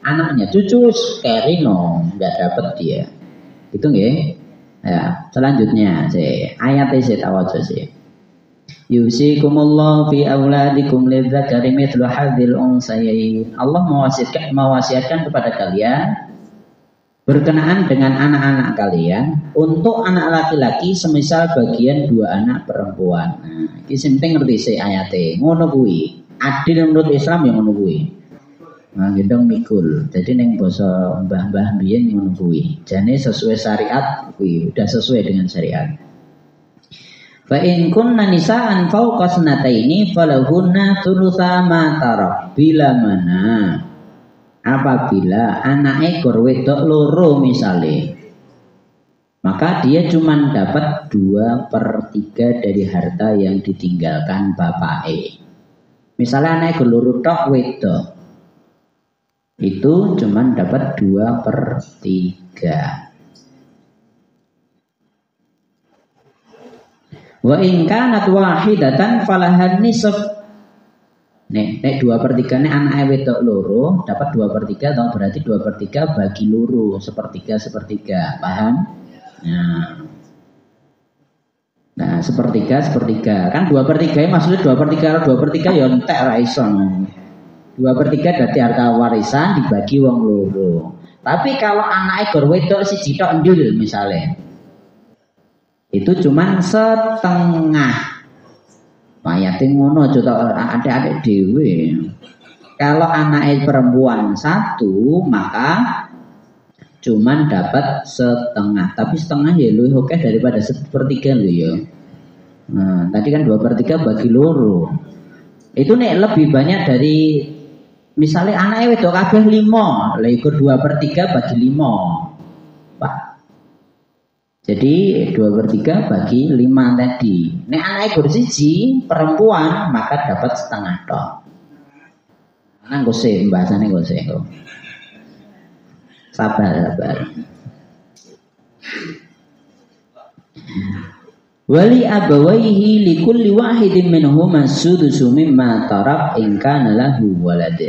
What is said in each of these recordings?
anaknya, cucu kerino nggak dapat dia. Itu nggih. Ya, selanjutnya sih ayat sih tawajo sih. Yusikumullahu fi auladikum lidzakari mithlu hadzil unsayain. Allah mewasiatkan kepada kalian berkenaan dengan anak-anak kalian untuk anak laki-laki semisal bagian dua anak perempuan. Nah, iki penting ngerti sih ayate. Ngono kuwi. Adil menurut Islam yang ngono kuwi. Nah, gendong mikul. Jadi ning basa mbah-mbah biyen ngono kuwi. Jane sesuai syariat kuwi, udah sesuai dengan syariat. Fa in kunna nisaan fawqa sanataini falahunna thulutsa ma tarak. Bila mana apabila anak ekor wedok loro misalnya, maka dia cuma dapat 2/3 dari harta yang ditinggalkan bapake. Misalnya anak ekor loro tok wedok, itu cuma dapat 2/3. Wa in kanat wahidatan falahan nisf. Nek 2/3 anak wedok loro dapat 2/3, atau berarti 2/3 bagi loro, sepertiga. Paham? Nah, sepertiga. Kan 2/3 maksudnya 2/3 ya entek ra iso. 2/3 berarti harta warisan dibagi wong loro. Tapi kalau anak ekor wedok siji tok ndil misalnya, itu cuman setengah. Mayatin ngono coba adik-adik dewe. Kalau anak perempuan 1, maka cuman dapat setengah. Tapi setengah ya lebih oke daripada 1/3 loh ya. Nah, tadi kan 2/3 bagi loro. Itu nek lebih banyak dari misalnya anak wedok kabeh 5, lha iku 2/3 bagi 5. Pak. Jadi 2/3 bagi 5 tadi. Nek anak ekor siji perempuan maka dapat setengah tok. Nang gose bahasane gose kok. Sabar. Wali abawaihi likulli wahidin minhuma sudusu mimma tarak in kana lahu walad.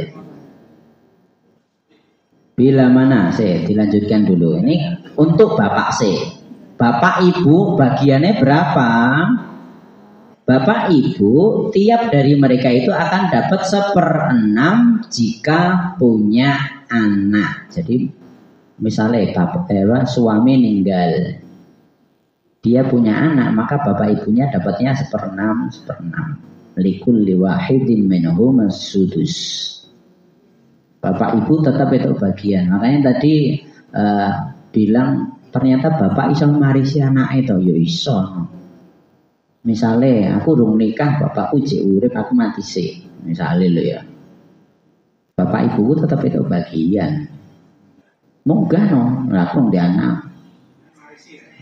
Bila mana saya dilanjutkan dulu. Ini untuk bapak saya. Bapak ibu bagiannya berapa? Bapak ibu tiap dari mereka itu akan dapat 1/6 jika punya anak. Jadi misalnya bapak suami meninggal, dia punya anak, maka bapak ibunya dapatnya 1/6. Likulli wahidin minhum as-sudus. Bapak ibu tetap itu bagian. Makanya tadi bilang ternyata bapak iso marisi anak itu, ya iso. Misalnya aku urung nikah, bapakku jek urip, aku mati sih. Misalnya lo ya, bapak ibuku tetap itu bagian. Munggah no, aku di anak.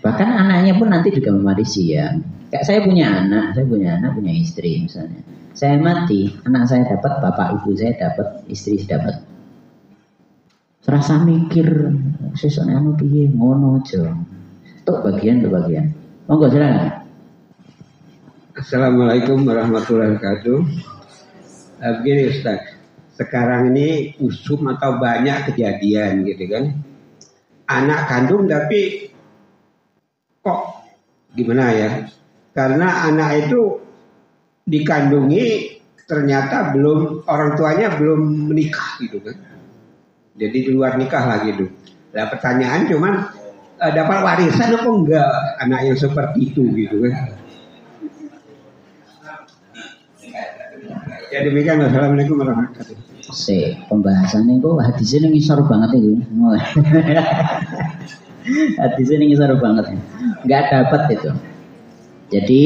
Bahkan anaknya pun nanti juga mewarisi ya. Kayak saya punya anak, punya istri misalnya. Saya mati, anak saya dapat, bapak ibu saya dapat, istri dapat. Serasa mikir sesone anu piye ngono aja. Tok bagian. Monggo silakan. Assalamualaikum warahmatullahi wabarakatuh. Begini Ustaz, sekarang ini usum atau banyak kejadian gitu kan. Anak kandung tapi kok gimana ya? Karena anak itu dikandungi ternyata orang tuanya belum menikah gitu kan. Jadi di luar nikah lah gitu. Nah pertanyaan cuman dapat warisan apa enggak anak yang seperti itu gitu kan. Ya demikian. Assalamualaikum warahmatullahi wabarakatuh. Pembahasannya kok hadisnya ngisor banget itu. Hadisnya ngisor banget. Enggak dapat itu. Jadi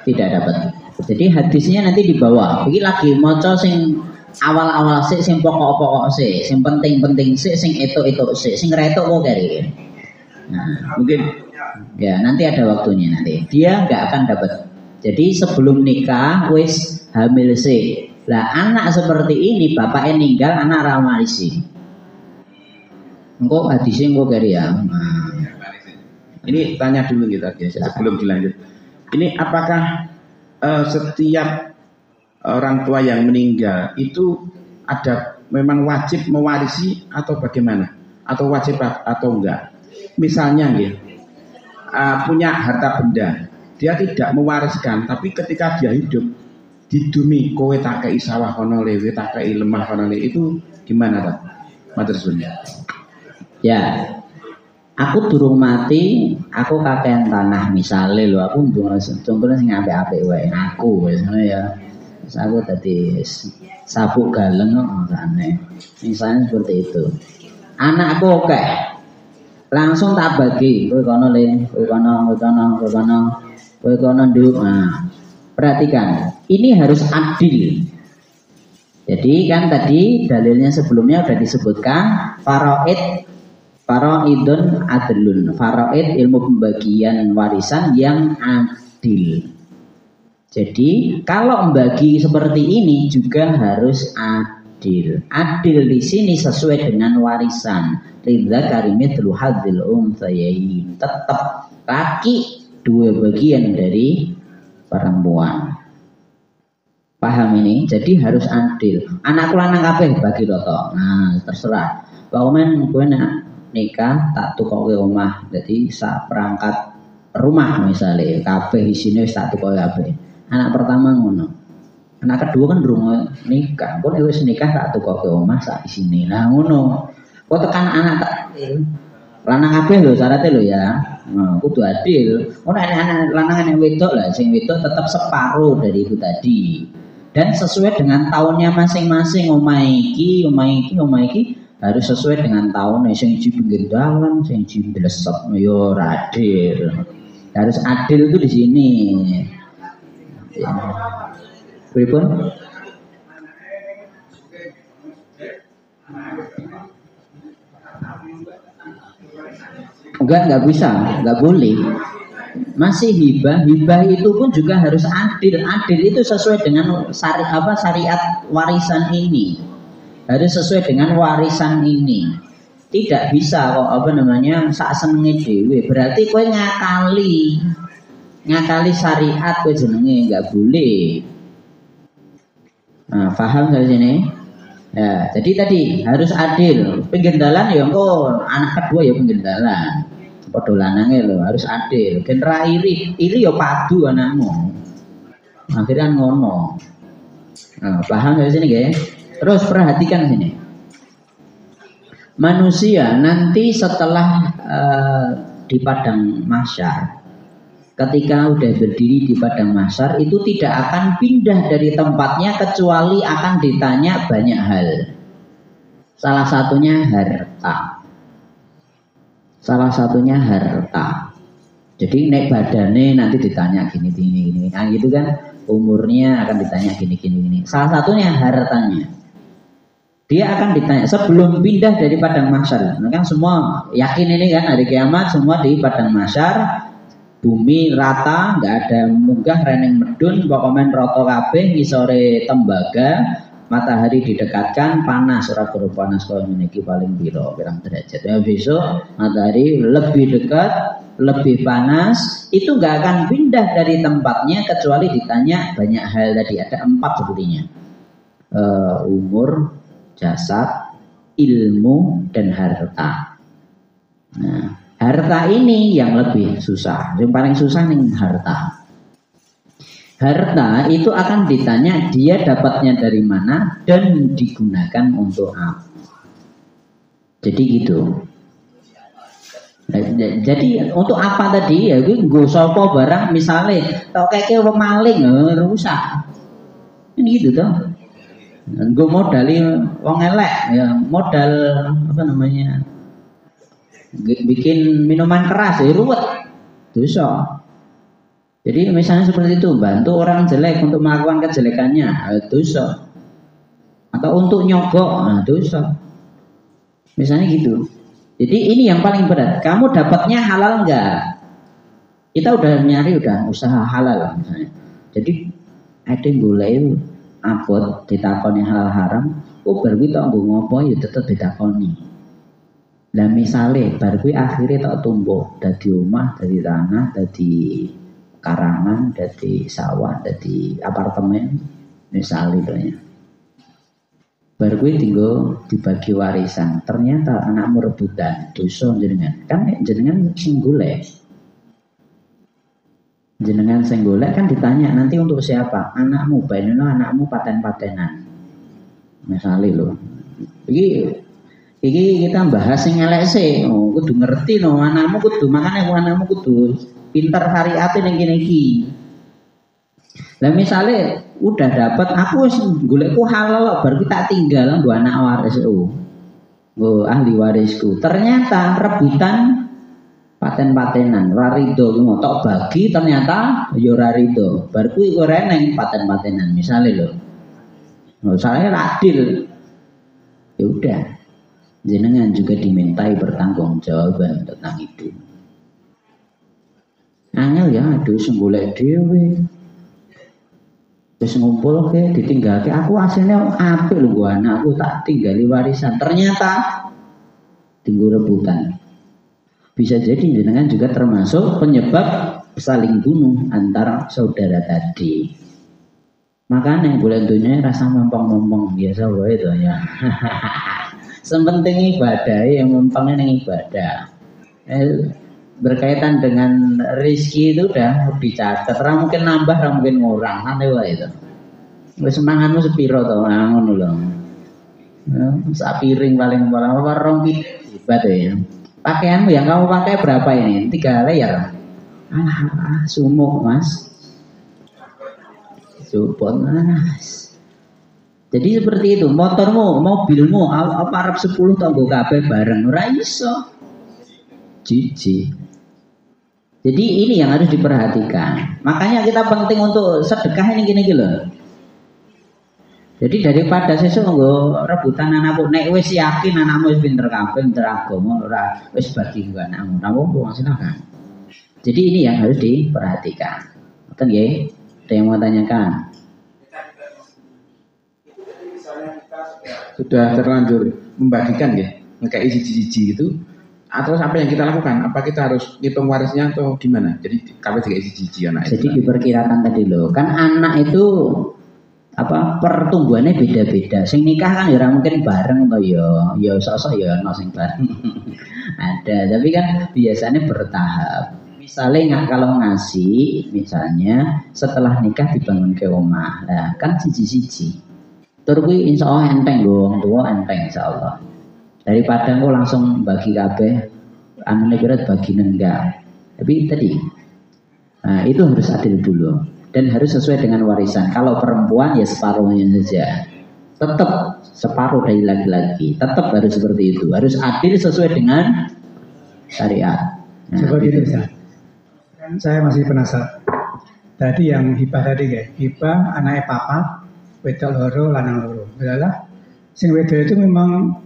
tidak dapat. Jadi hadisnya nanti di bawah. Iki lagi maca sing awal-awal sih, sing pokok-pokok sih, sing penting-penting sih, sing etok-etok sih, sing retok kok kari. Nah, mungkin ya nanti ada waktunya nanti. Dia nggak akan dapat. Jadi sebelum nikah wis hamil sih. Lah anak seperti ini bapaknya meninggal, anak ramarisi. Engkau hadisnya engkau kari ya. Nah. Ini tanya dulu kita sebelum dilanjut. Ini apakah setiap orang tua yang meninggal itu ada memang wajib mewarisi atau bagaimana? Atau wajib atau enggak? Misalnya gitu, punya harta benda, dia tidak mewariskan, tapi ketika dia hidup didumi kowe tak kei sawah kono le, tak kei lemah kono le, itu gimana Pak? Matur suwun. Ya, aku durung mati, aku kakean tanah misalnya lho, aku contohnya sing apik-apik wae, aku wis ngono ya. Terus aku dadi sabuk galeng kok aneh. Misalnya seperti itu. Anakku oke. Langsung tak bagi, kowe kono le, kowe kono, kowe kono, kowe kono, kowe kono nduk. Nah, perhatikan, ini harus adil. Jadi kan tadi dalilnya sebelumnya sudah disebutkan faraidun adlun. Faraid ilmu pembagian warisan yang adil. Jadi kalau membagi seperti ini juga harus adil. Adil di sini sesuai dengan warisan. Ridza karimithlu hadzil unthayain. Tetap laki dua bagian dari perempuan. Paham ini? Jadi harus adil. Anakku lanang kabeh bagi rata. Nah, terserah. Pokoknya gue nak nikah tak tukoke omah. Jadi sak perangkat rumah misalnya kabeh isine wis tak tukoke kabeh. Anak pertama ngono. Anak kedua kan durung nikah. Kok wis nikah tak tukoke omah sak isine. Nah ngono. Kok tekan anak tak lanang kabeh lho syaratnya lho ya. Nah, kudu adil. Ono anak lanang yang wedok lah, sing wedok tetap separuh dari itu tadi. Dan sesuai dengan tahunnya masing-masing, omah iki harus sesuai dengan tahun. Sing iki pinggir dalan, sing iki blesep yo adil. Harus adil itu di sini. Ya. Pripun? Enggak bisa, enggak boleh. Masih hibah itu pun juga harus adil. Adil itu sesuai dengan syariat warisan ini. Harus sesuai dengan warisan ini. Tidak bisa kok sak senenge dhewe. Berarti kowe ngakali syariat kowe jenenge enggak boleh. Nah, paham dari sini? Ya, jadi tadi harus adil. Pinggir dalan ya engko anak kedua ya pinggir dalan. Padha lanange lho harus adil. Gen ra iri ya padu anakmu. Akhirnya ngono. Nah, paham dari sini nggih? Terus perhatikan sini. Manusia nanti setelah di padang mahsyar, ketika udah berdiri di padang mahsyar itu tidak akan pindah dari tempatnya kecuali akan ditanya banyak hal. Salah satunya harta. Jadi naik badannya nanti ditanya gini. Nah gitu kan, umurnya akan ditanya gini. Salah satunya hartanya. Dia akan ditanya sebelum pindah dari padang mahsyar. Nah, kan semua yakin ini kan hari kiamat semua di padang mahsyar. Bumi rata, nggak ada munggah reneng medun, pokoknya roto kabeh ngisore tembaga. Matahari didekatkan, panas ora panas kalau meniki paling pirang derajat. Ya besok matahari lebih dekat, lebih panas, itu nggak akan pindah dari tempatnya kecuali ditanya banyak hal tadi. Ada 4 sebetulnya. Umur, jasad, ilmu, dan harta. Nah, harta ini yang lebih susah. Yang paling susah nih harta. Harta itu akan ditanya dia dapatnya dari mana dan digunakan untuk apa. Jadi gitu. Jadi untuk apa tadi? Ya gue nggo sapa barang misalnya tok keke pemaling rusak. Ini gitu toh. Nggo modali wong elek ya modal apa namanya? Bikin minuman keras ya ruwet. Dosa. Jadi misalnya seperti itu, bantu orang jelek untuk melakukan kejelekannya, dosa. Atau untuk nyogok, dosa. Misalnya gitu. Jadi ini yang paling berat. Kamu dapatnya halal enggak? Kita udah nyari, udah usaha halal misalnya. Jadi ada yang boleh abot ditakoni halal haram. Oh baru kita nggak ngopo ya tetap ditakoni. Nah misalnya baru akhirnya tak tumbuh dari rumah, dari tanah, dari karangan, dari sawah, dari apartemen, misalnya. Bar kuwi tinggal dibagi warisan. Ternyata anakmu rebutan, dosa jenengan. Kan jenengan sing golek. Jenengan sing golek kan ditanya nanti untuk siapa? Anakmu, bainono anakmu paten-patenan. Misalnya lho. Iki kita bahas sing elek sih. Oh, kudu ngerti no anakmu kudu makane anakmu kudu pinter syariat ning kene iki. Lah misale udah dapat aku wis golekku halal baru kita tinggal nggo anak waris nggo ahli warisku. Ternyata rebutan paten-patenan, ora rido ki tok bagi ternyata ya ora rido. Bar kuwi ora neng paten-patenan misale lho. Nah, saya adil. Ya udah. Jenengan juga dimintai pertanggungjawaban tentang itu. Angel ya aduh sing golek dhewe. Wis ngumpul ke ditinggalke aku aslinya apik lho gua anakku tak tinggali warisan. Ternyata tinggal rebutan. Bisa jadi jenengan juga termasuk penyebab saling bunuh antara saudara tadi. Makanya bulan dunia rasa mompong-mompong biasa wae itu ya. Sepenting ibadah yang mompongnya yang ibadah. Berkaitan dengan rezeki itu udah dicatat. Ora mungkin nambah, ora mungkin ngurang. Nanti wae itu. Wis semangatmu sepiro to ngono lho. Sak piring paling apa rong ibadah ya. Pakaianmu yang kamu pakai berapa ini? 3 layer. Sumuk mas. Support mas. Jadi seperti itu. Motormu, mobilmu, apa arep 10 tonggo kabeh bareng ora iso. Jiji. Jadi ini yang harus diperhatikan. Makanya kita penting untuk sedekah ini gini loh. Jadi daripada sesuk nggo rebutan anakku nek wis yakin anakmu wis pinter kabeh, pinter agama ora wis bagi nggo anakmu. Napa silakan. Jadi ini yang harus diperhatikan. Ngoten nggih? Ada yang mau tanyakan? Sudah terlanjur membagikan ya, ngekei siji-siji gitu. Atau apa yang kita lakukan? Apa kita harus ngitung warisnya atau gimana? Jadi kabeh dikai siji-siji anak. Jadi diperkirakan tadi loh, kan anak itu apa pertumbuhannya beda-beda. Sing nikah kan ya mungkin bareng toh ya sok-sok ya ono sing bareng. Ada, tapi kan biasanya bertahap. Misalnya kalau ngasih, misalnya setelah nikah dibangun ke omah, nah kan siji-siji. Terus insya Allah enteng loh, orang tua enteng insya Allah. Daripada kok langsung bagi kabeh, anu berat bagi enggak. Tapi tadi, nah itu harus adil dulu dan harus sesuai dengan warisan. Kalau perempuan ya separuhnya saja, tetap separuh dari laki-laki, tetap harus seperti itu, harus adil sesuai dengan syariat. Nah, coba gitu ya. Kan saya masih penasaran. Tadi yang hibah tadi guys, hibah anaknya papa, wedok loro, lanang loro. Adalah sing wedok itu memang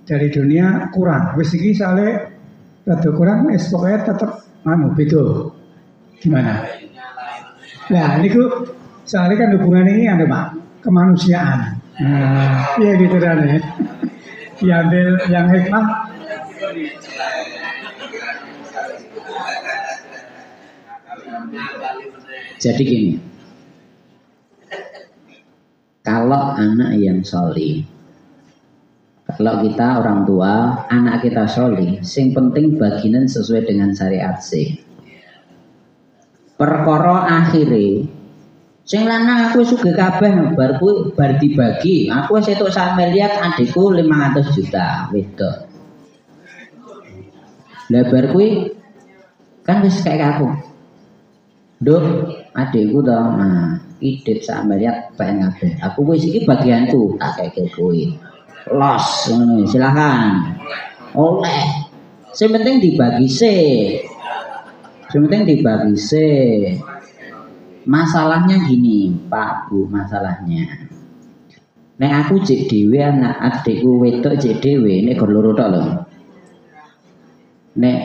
dari dunia kurang. Wis iki sale rada kurang, wis pokoke tetep beda. Gimana? Nah, niku soalnya kan hubungan ini ada Pak, kemanusiaan. Nah, iya gitu kan ya. Diambil yang hikmah. Jadi gini, kalau anak yang sholih, kalau kita orang tua, anak kita sholih, sing penting bagian sesuai dengan syariat sih. Perkara akhire, sing lanang aku sugih kabeh, bar dibagi, aku wis entuk sak miliar, adikku 500 juta, wedok. Lah bar kuwi kan wis kayak aku. Duk, adikku toh, nah, idit sak miliar pengen kabeh. Aku wis iki bagianku, tak keke kowe. Los, ngono, silakan. Oleh. Sing penting dibagi sih. Sing penting dibagi sih. Masalahnya gini, Pak Bu, masalahnya. Nek aku cek dhewe anak adikku wedok cek dhewe, nek gor loro tok lho. Nek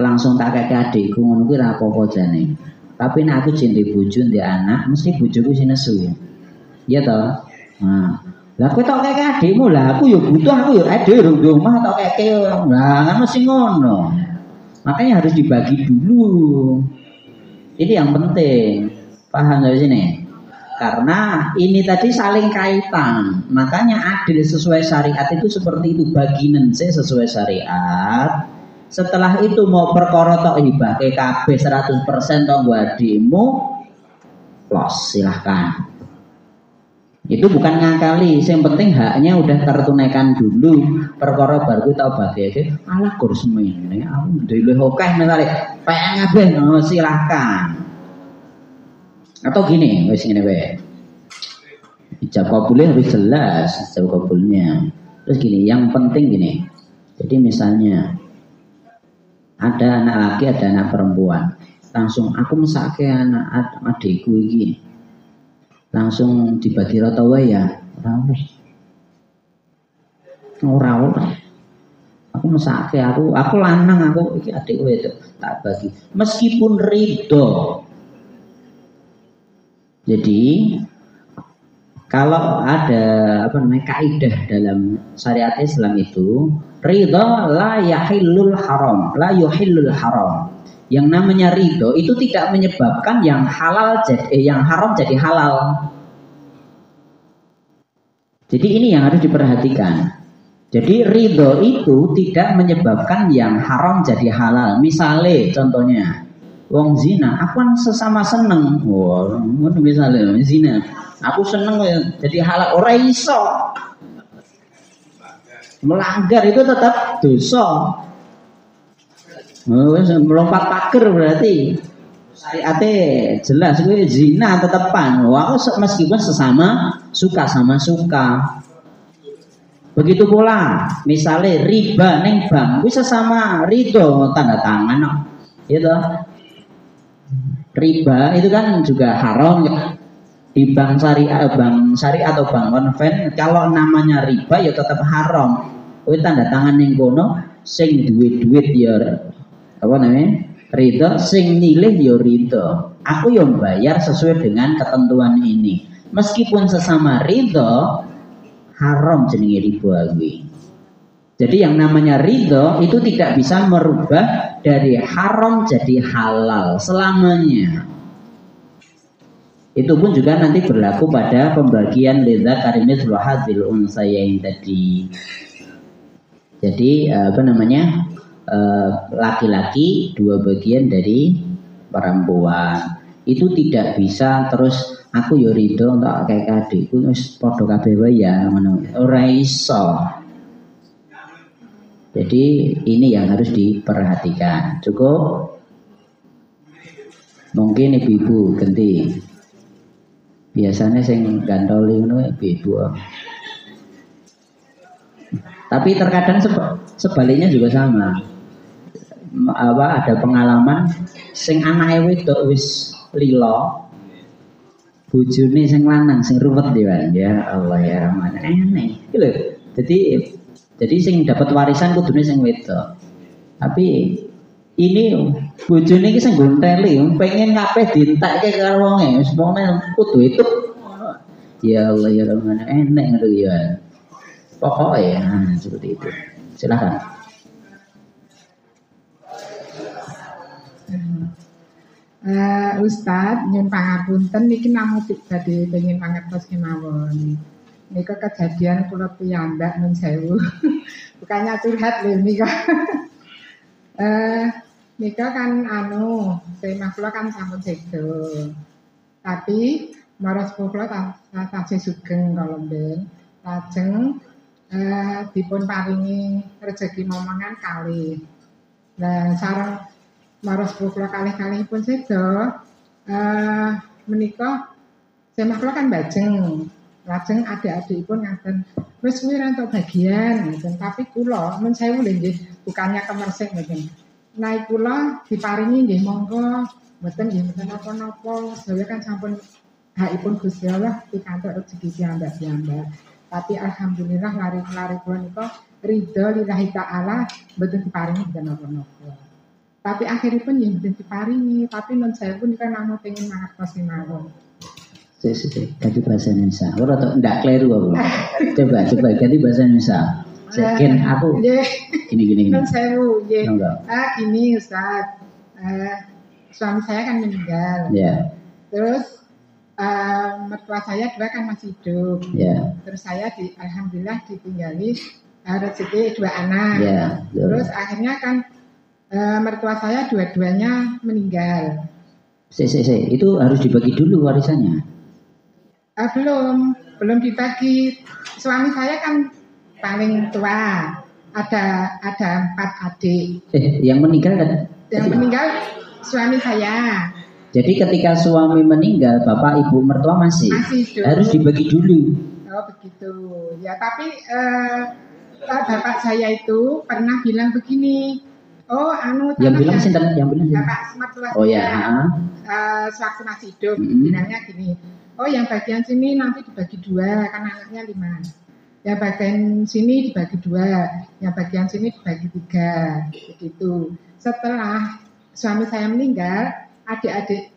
langsung tak keke adikku ngono kuwi ora apa-apa jane. Tapi nek aku jende bojo ndek anak, mesti bojoku sing nesu ya. Iya toh? Nah, lah kowe tok keke adikmu, lah aku ya butuh, aku ya dhewe rung di omah tok keke. Lah kan mesti ngono. Makanya harus dibagi dulu. Ini yang penting. Paham dari sini? karena ini tadi saling kaitan. Makanya adil sesuai syariat itu seperti itu, bagian sesuai syariat. Setelah itu mau perkara tok hibah KB 100% tok wadimu, los silahkan. Itu bukan ngakali, yang penting haknya udah tertunaikan dulu. Perkara baru tau bagi ala kurs ini, aku dulu hokeh misalnya, pengen silahkan. Atau gini, wes gini we, ijab kabulnya harus jelas, ijab kabulnya. Terus gini, yang penting gini. Jadi misalnya ada anak laki, ada anak perempuan, langsung aku mesake anak adikku ini. Langsung dibagi rata wae ya, ora. Aku mesake aku lanang aku iki adikku itu tak bagi meskipun ridho. Jadi kalau ada kaidah dalam syariat Islam itu ridho la yahillul haram, la yuhillul haram. Yang namanya ridho itu tidak menyebabkan yang halal yang haram jadi halal. Jadi ini yang harus diperhatikan. Jadi ridho itu tidak menyebabkan yang haram jadi halal. Misalnya contohnya, wong zina, aku kan sesama seneng. Wah, misalnya zina, aku seneng jadi halal. Ora iso. Melanggar itu tetap dosa. Melompat pager berarti syariatnya jelas gue zina tetepan. Wah, meskipun sesama suka sama suka. Begitu pula misalnya riba neng bank, gue sesama ridho tanda tangan, gitu. Riba itu kan juga haram di bank syariah atau bank konven. Kalau namanya riba ya tetap haram. Gue tanda tangan neng kono, sing duit ya apa namanya ridho, sing nilih yo ridho. Aku yang bayar sesuai dengan ketentuan ini. Meskipun sesama ridho, haram jenenge riba kuwi. Jadi yang namanya ridho itu tidak bisa merubah dari haram jadi halal selamanya. Itu pun juga nanti berlaku pada pembagian lidza karimit wahadzil unsayain tadi. Jadi laki-laki dua bagian dari perempuan. Itu tidak bisa terus aku yo ridho untuk kayak adikku wis padha kabeh wae ya ngono. Ora iso. Jadi ini yang harus diperhatikan. Cukup. Mungkin ibu-ibu ganti. Biasanya sing gantoli ngono ibu-ibu. Tapi terkadang sebaliknya juga sama. Ada pengalaman sing anake wedok wis lila, bojone sing lanang sing ruwet ya Allah ya Rahman aneh iki lho. Jadi sing dapat warisan kudune sing wedok. Tapi ini bojone iki sing gonteli pengen kabeh dientekke karo wonge wis pokoke kudu itu. Ya Allah ya Rahman enek ngono ya. Pokoknya seperti itu. Silakan. Ustadz, nyun pangapunten niki namung badhe pengin mangertos kemawon. Nika kejadian kula piyambak nun sewu. Bukannya curhat lho nika. Nika kan semah kula kan sampun sedo. Tapi maros kula tasih sugeng kala mben. Lajeng dipun paringi rezeki momongan kalih. Lah sareng maros kula kalih-kalihipun sedo menika semah kula kan bajeng. Lajeng adik-adikipun ngaten wis kuwi entuk bagian ngoten. Tapi kula men sewu nggih bukannya kemersik ngoten. Naik kula diparingi nggih monggo mboten napa-napa. Sedaya kan sampun hakipun Gusti Allah pikantuk rezeki piyambak-piyambak. Tapi alhamdulillah lari-lari kula nika ridho lillahi taala mboten diparingi napa-napa. Tapi akhiripun ya mboten diparingi, tapi nun sewu nika namung pengin mangertos mawon. Ganti bahasa Indonesia. Ora tok ndak kleru aku. Coba ganti bahasa Indonesia. Sekian aku. Gini. Nun sewu nggih. Gini Ustaz. Suami saya kan meninggal. Ya. Terus mertua saya dua kan masih hidup. Ya. Terus saya alhamdulillah ditinggali rezeki 2 anak. Ya. Terus akhirnya kan mertua saya dua-duanya meninggal. Itu harus dibagi dulu warisannya. Belum dibagi. Suami saya kan paling tua. Ada 4 adik. Yang meninggal kan? Yang meninggal suami saya. Jadi ketika suami meninggal, bapak ibu mertua masih hidup. Harus dibagi dulu. Oh begitu. Ya tapi bapak saya itu pernah bilang begini. Oh yang bilang sinten? Yang bilang bapak mertua oh ya. Sewaktu masih hidup bilangnya gini. Oh yang bagian sini nanti dibagi 2 kan anaknya 5. Yang bagian sini dibagi 2, yang bagian sini dibagi 3, begitu. Setelah suami saya meninggal, adik-adik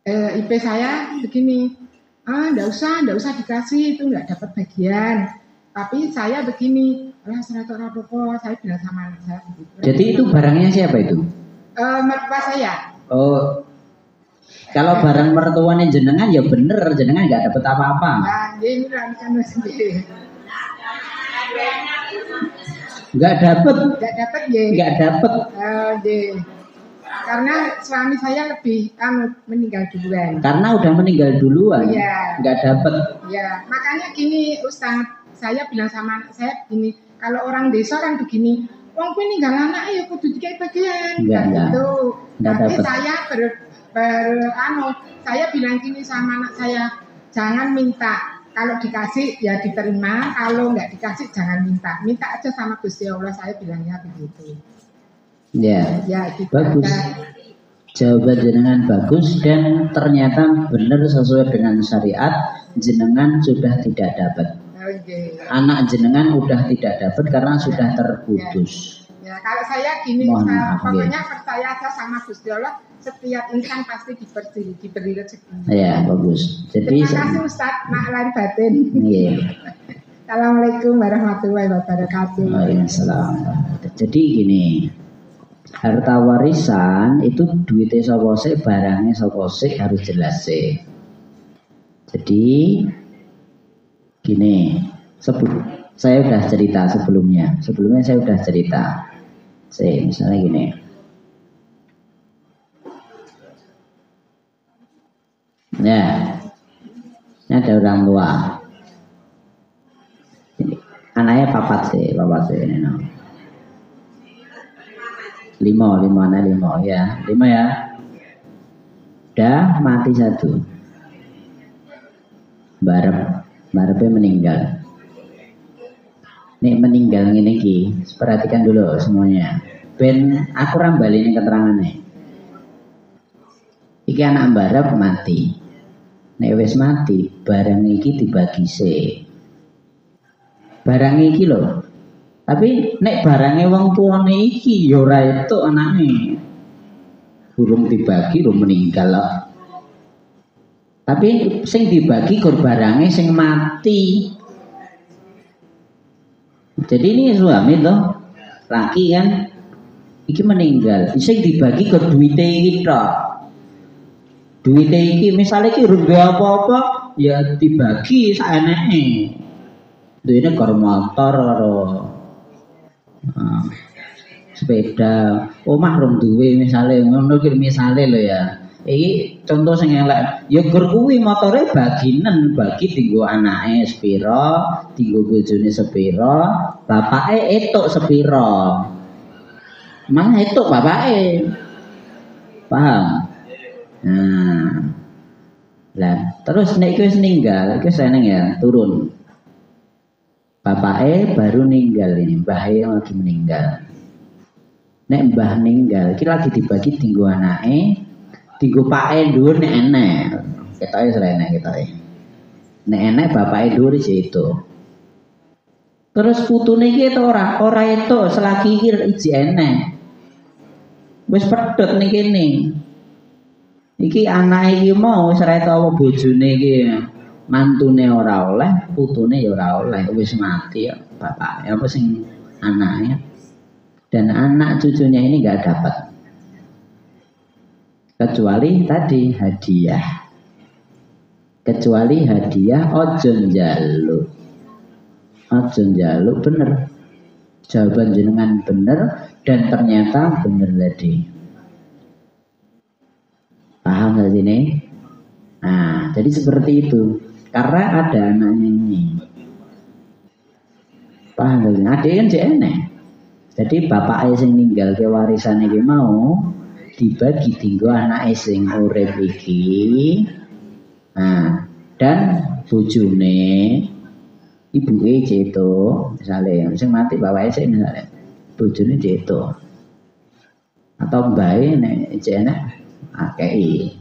IP saya begini, enggak usah dikasih, itu enggak dapat bagian. Tapi saya begini, saya bilang sama anak saya begitu. Jadi itu barangnya siapa itu? Mertua saya. Oh, kalau barang mertuanya jenengan ya bener, jenengan nggak dapat apa-apa. Nah, ini kan sendiri. Nggak dapat ya. Nggak dapat. Karena suami saya lebih meninggal duluan. Karena udah meninggal duluan. Iya. Nggak dapat. Ya, makanya gini Ustaz, saya bilang sama anak saya begini, kalau orang desa kan begini, wong kuwi ninggal anak ya kudu dikai bagian. Enggak. Gitu. Tapi Dapet. saya saya bilang gini sama anak saya, jangan minta. Kalau dikasih ya diterima, kalau nggak dikasih jangan minta. Minta aja sama Gusti Allah, saya bilangnya begitu. Ya, gitu bagus. Jawaban jenengan bagus dan ternyata benar sesuai dengan syariat. Jenengan sudah tidak dapat. Anak jenengan sudah tidak dapat karena sudah terputus. Ya, kalau saya gini, pokoknya percaya aja sama Gusti Allah. Setiap insan pasti diberi rezeki. Ya, bagus. Jadi terima kasih Ustaz, mak lahir batin. Iya. Assalamualaikum warahmatullahi wabarakatuh. Waalaikumsalam. Jadi gini, harta warisan itu duitnya sapa sik, barangnya sapa sik harus jelas sih. Jadi gini, saya udah cerita sebelumnya saya udah cerita. Misalnya gini. Ya, ini ada orang tua. Anaknya papat sih ini. No. 5 ya. Udah mati 1. Barepnya meninggal. Nek meninggal ngene iki, perhatikan dulu semuanya. Ben aku rambali ini keterangane. Iki anak barep mati. Nek wis mati, barang iki dibagi sih. Barang iki lho. Tapi nek barangnya wong tuane iki ya ora etuk anake. Burung dibagi lho meninggal lho. Tapi sing dibagi kur barangnya sing mati. Jadi ini suami loh, laki kan, iki meninggal. Sing dibagi kur duwite iki tok. Duwite iki misale iki urung apa-apa ya dibagi saeneke. Duwite karo motor karo sepeda, omah rong duwe misale ngono ki misale lho ya. Iki contoh sing elek. Ya gur kuwi motore bagi dienggo anake sepira, dienggo bojone sepira, bapake etuk sepira. Mana etuk bapake. Paham? Nah. Lah, terus nek iki wis ninggal, iki seneng ya, turun. Bapake baru ninggal ini, mbahe lagi meninggal. Nek mbah ninggal, iki lagi dibagi dienggo anake, dienggo pake dhuwur nek enek. Ketoke srene ketoke. Nek enek bapake dhuwur itu. Terus putune iki ora etuk selagi iki enek. Wis pedhot ning kene. Iki anake iki mau wis ora tau bojone iki. Mantune ora oleh, putune ya ora oleh, wis mati ya bapake apa sing anaknya. Dan anak cucunya ini enggak dapat. Kecuali tadi hadiah. Kecuali hadiah ojo njaluk. Ojo njaluk bener. Jawaban jenengan bener dan ternyata bener tadi. Paham gak sini? Nah, jadi seperti itu. Karena ada anaknya ini. Paham gak sini? Ada kan enek. Jadi bapak sing ninggal ke warisan iki mau dibagi tinggo anak sing urip iki. Nah, dan bojone ibuke ceto, misalnya sing mati bapake sik misalnya bojone ceto. Atau mbae nek enek akei.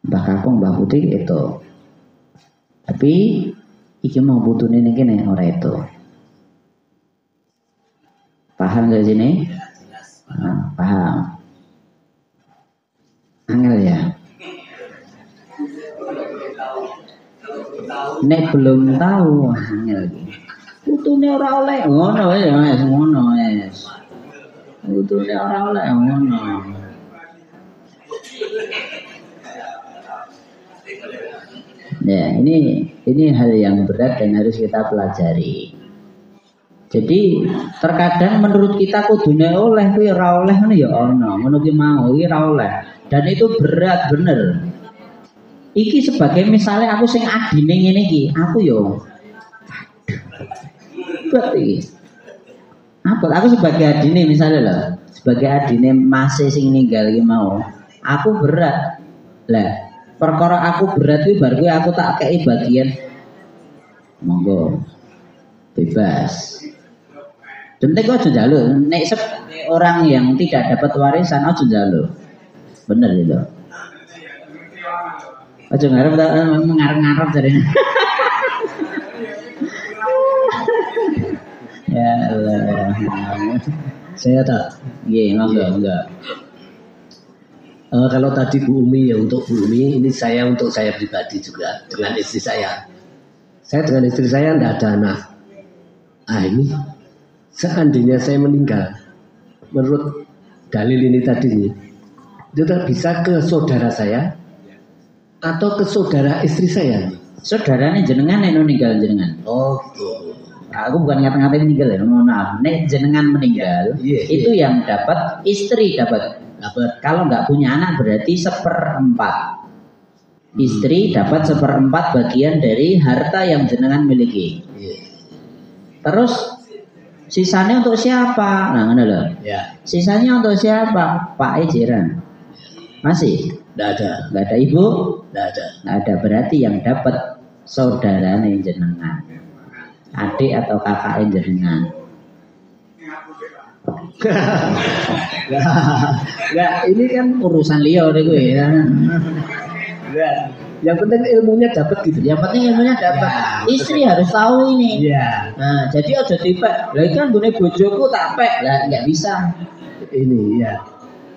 Mbah Kakung, Mbah Putih itu. Tapi iki mau putune ning kene ora itu. Paham gak sini? Nah, paham. Angel ya. Nek belum tahu angel iki. Putune ora oleh ngono ya, ngono wis. Putune ora oleh ngono. Ya, ini hal yang berat dan harus kita pelajari. Jadi terkadang menurut kita kudune oleh kuwi ora oleh ngono ya ana, ngono ki mau iki ora oleh. Dan itu berat bener. Iki sebagai misalnya aku sing adine ngene iki, aku yo berarti apa aku sebagai adine misalnya lah, sebagai adine masih sing ninggal iki mau, aku berat. Lah, perkara aku berat iki bar kuwi aku tak kei bagian monggo bebas. Penting kok aja njaluk. Nek orang yang tidak dapat warisan aja njaluk. Bener itu. Aja ngarep mengarep-ngarep jarene. Ya Allah. Saya tak. Nggih, enggak. Kalau tadi Bu Umi ya untuk Bu Umi, ini saya untuk saya pribadi juga dengan istri saya. Saya dengan istri saya tidak ada anak. Ini seandainya saya meninggal, menurut dalil ini tadi nih, itu bisa ke saudara saya atau ke saudara istri saya. Saudarane jenengan nek meninggal jenengan. Oh, gitu. Aku bukan ngata-ngatain meninggal ya, mohon maaf. Nek jenengan meninggal, itu yang dapat istri dapat. Kalau nggak punya anak berarti 1/4. Istri dapat 1/4 bagian dari harta yang jenengan miliki. Terus sisanya untuk siapa? Nah, ngono loh. Ya. Sisanya untuk siapa? Pak Ejiran. Masih? Tidak ada ibu? ada. Nggak ada, berarti yang dapat saudaranya jenengan. Adik atau kakak jenengan. Enggak, ini kan Urusan liya gue ya. enggak. Yang penting ilmunya dapat gitu. Yang penting ilmunya dapat. Istri harus tahu ini. Iya. Nah, jadi aja dipek. Lah kan gune bojoku tak pek. Lah enggak bisa. Ini ya.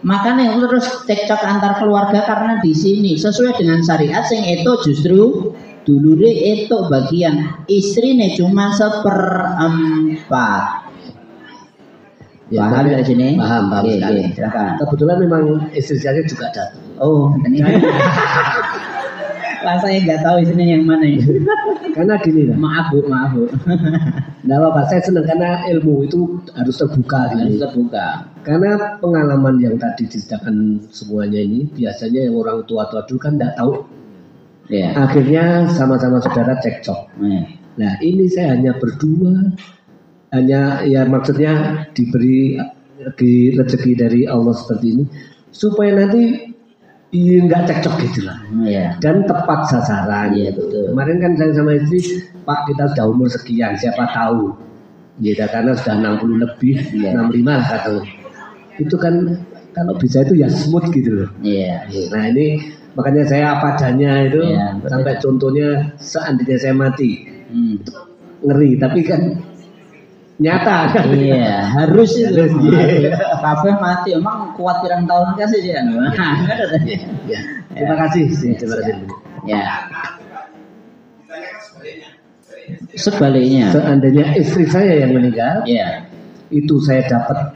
Makanya terus cekcok antar keluarga karena di sini sesuai dengan syariat sing itu justru dulure itu bagian istrine cuma 1/4. Ya, Paham dari sini? Paham sekali. Silakan. Kebetulan memang istri saya juga datang. Oh, ini. Lah saya nggak tahu istrinya yang mana ya. Karena gini lah. Maaf bu. Nggak apa-apa, saya senang karena ilmu itu harus terbuka. Harus terbuka. Karena pengalaman yang tadi diceritakan semuanya ini biasanya yang orang tua-tua dulu kan nggak tahu. Ya. Akhirnya sama-sama saudara cekcok. Nah ini saya hanya berdua, hanya ya maksudnya diberi rezeki dari Allah seperti ini supaya nanti nggak cekcok gitu lah. Dan tepat sasaran. Iya betul. Kemarin kan saya sama istri, Pak kita sudah umur sekian, siapa tahu. Ya karena sudah 60 lebih, 65 lah kata. Itu kan kalau bisa itu ya smooth gitu loh. Iya. Nah ini makanya saya apa adanya itu sampai contohnya seandainya saya mati, ngeri tapi kan nyata kan. Iya harus itu. Kabeh mati emang kuat pirang tahun kasih sih kan. Terima kasih. Terima kasih. Ya. Sebaliknya. Seandainya istri saya yang meninggal, itu saya dapat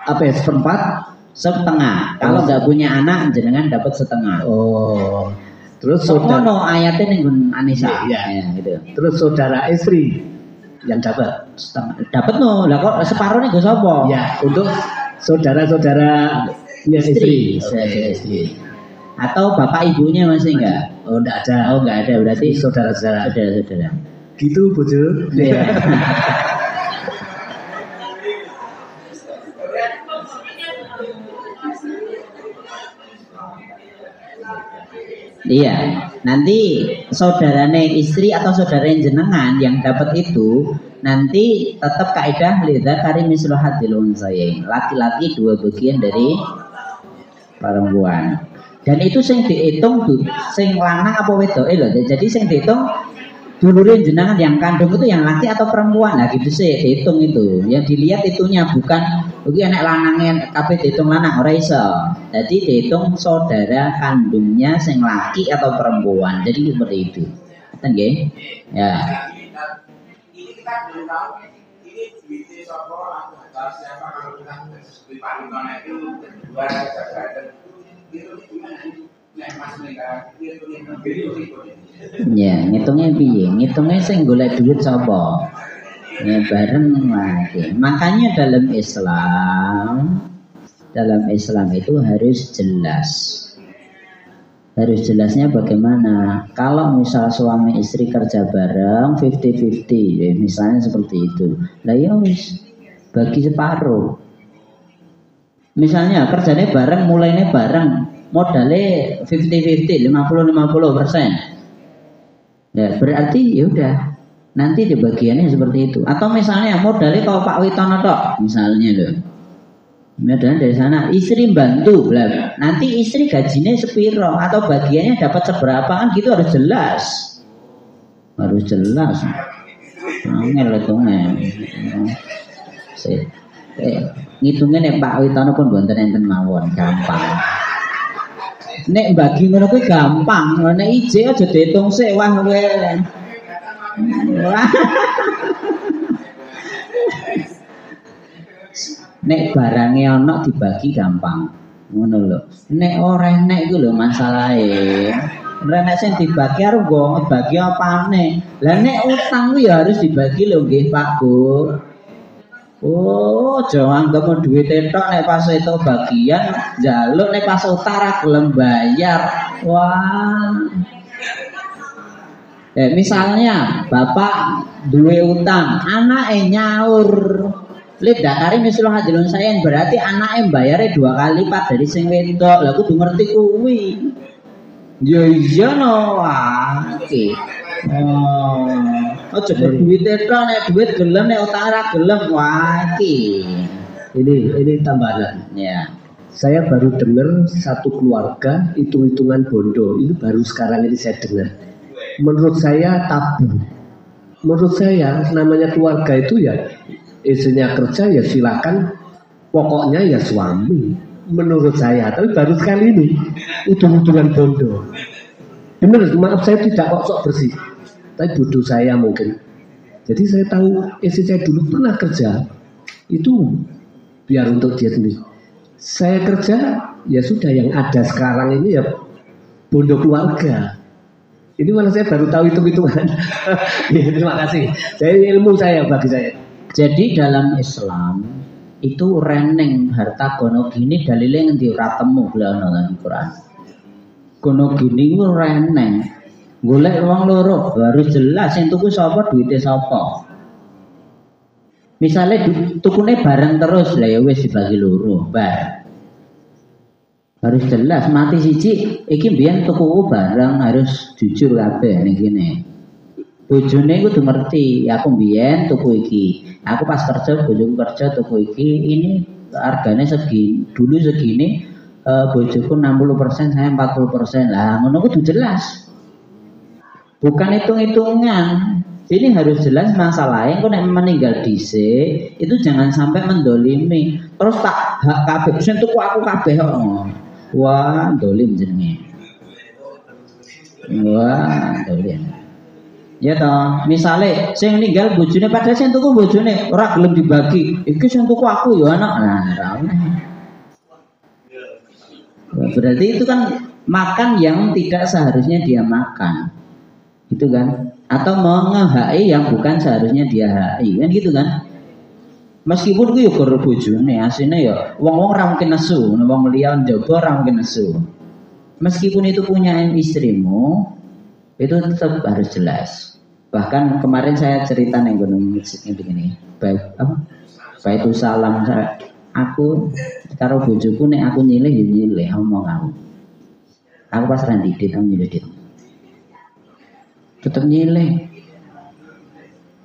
apa ya 1/4? Setengah. Kalau nggak punya anak, jenengan dapat setengah. Oh. Terus Sono ayatnya ning Anisa. Iya. Ya, gitu. Terus saudara istri yang dapat. Dapat no, lah kok separuhnya gue sapa? Ya, untuk saudara-saudara istri. Istri. Atau bapak ibunya masih enggak? Oh, enggak ada. Oh, enggak ada. Berarti Saudara-saudara. saudara-saudara. Gitu, Bojo. Iya. Iya, nanti saudaranya istri atau saudara jenengan yang dapat itu nanti tetap kaidah lidah kari misluhatil unsayain. Laki-laki dua bagian dari perempuan. Dan itu sing dihitung tuh, sing lanang apa wedoke lho. Jadi sing dihitung dulurin jenengan yang kandung itu yang laki atau perempuan. Nah gitu sih dihitung itu. Yang dilihat itunya bukan oke anak lanangnya kabeh dihitung lanang ora iso. Jadi dihitung saudara kandungnya sing laki atau perempuan. Jadi seperti itu. Ngoten nggih? Ya. Ini kita belum tahu ini duitnya sopo atau siapa kalau kita di Parimana itu berdua saja. Itu gimana? Nek Mas Mega itu Ya, ngitungnya piye? Ngitungnya sing golek duit sapa? Ya bareng lagi. Makanya dalam Islam itu harus jelas. Harus jelasnya bagaimana? Kalau misal suami istri kerja bareng 50-50, ya misalnya seperti itu. Lah ya wis bagi separuh. Misalnya kerjanya bareng, mulainya bareng, modalnya 50-50, 50-50%. Ya, berarti ya udah nanti di bagiannya seperti itu. Atau misalnya modalnya kalau Pak Witono tok, misalnya loh. Modalnya dari sana, istri bantu, lah. Nanti istri gajinya sepiro atau bagiannya dapat seberapa kan gitu harus jelas. Harus jelas. Angel hitungnya. Ngitungnya nek Pak Witono pun bonten enten mawon, gampang. Nek bagi ngono kuwi gampang, nek ije aja diitung sik wah kowe. Nek barangnya ana dibagi gampang. Ngono lho. Nek ora enek iku lho masalahe. Ora nek sing dibagi karo nggo bagi apane. Lah nek utang kuwi ya harus dibagi lho nggih Pak Bu. Oh, jangan anggap duit entok nek pas itu bagian jaluk nek pas utara gelem bayar. Wah. Misalnya bapak duwe utang, anake nyaur. Lip dakari misal hadilun saya berarti anake bayare 2 kali lipat dari sing wedok. Lah kudu ngerti kuwi. Ya iya no, wah iki. Oh, coba duit itu nek duit gelem nek utara gelem wah iki. Ini tambahan. Ya. Saya baru dengar satu keluarga hitung-hitungan bondo. Ini baru sekarang ini saya dengar. Menurut saya tabu. Menurut saya namanya keluarga itu ya istrinya kerja ya silakan. Pokoknya ya suami. Menurut saya. Tapi baru sekali ini hitung-hitungan bondo. Benar, maaf saya tidak kok sok bersih. Tapi bodoh saya mungkin. Jadi saya tahu istri saya dulu pernah kerja. Itu biar untuk dia sendiri. Saya kerja ya sudah yang ada sekarang ini ya bondo keluarga. Ini malah saya baru tahu hitung-hitungan. Ya, terima kasih. Saya ilmu saya bagi saya. Jadi dalam Islam itu reneng harta gono gini dalilnya ngendi ora temu dalam Quran. Gono gini ku reneng. Golek wong loro harus jelas yang tuku sapa duitnya sapa. Misalnya tukune bareng terus lah ya wis dibagi loro, bar. Harus jelas mati siji iki mbiyen tukuku bareng harus jujur kabeh ning kene. Bojone kudu ngerti, aku mbiyen tuku iki. Aku pas kerja bojoku kerja tuku iki, ini harganya segini, dulu segini bojoku 60%, saya 40%. Lah ngono kudu jelas. Bukan hitung-hitungan. Ini harus jelas masalahnya. Kau nek meninggal dhisik itu jangan sampai mendolimi. Terus tak hak kabeh sing tuku aku kabeh kok. Wah, dolim jenenge. Wah, dolim. Ya toh, misale sing ninggal bojone padahal sing tuku bojone ora gelem dibagi. Iki sing tuku aku ya anak. Nah, berarti itu kan makan yang tidak seharusnya dia makan, gitu kan? Atau menge-HI yang bukan seharusnya dia HI, kan gitu kan? Meskipun ku yo karo bojone, asline ya wong-wong ra mungkin nesu, wong liya njaba ra mungkin nesu. Meskipun itu punya istrimu, itu tetap harus jelas. Bahkan kemarin saya cerita ning gunung masjidnya begini. Baik apa? Baitu salam saya. Aku karo bojoku nek aku nyilih yo nyilih omong aku. Aku pas ra ndidit aku nyilih dit. Tetap nyilih.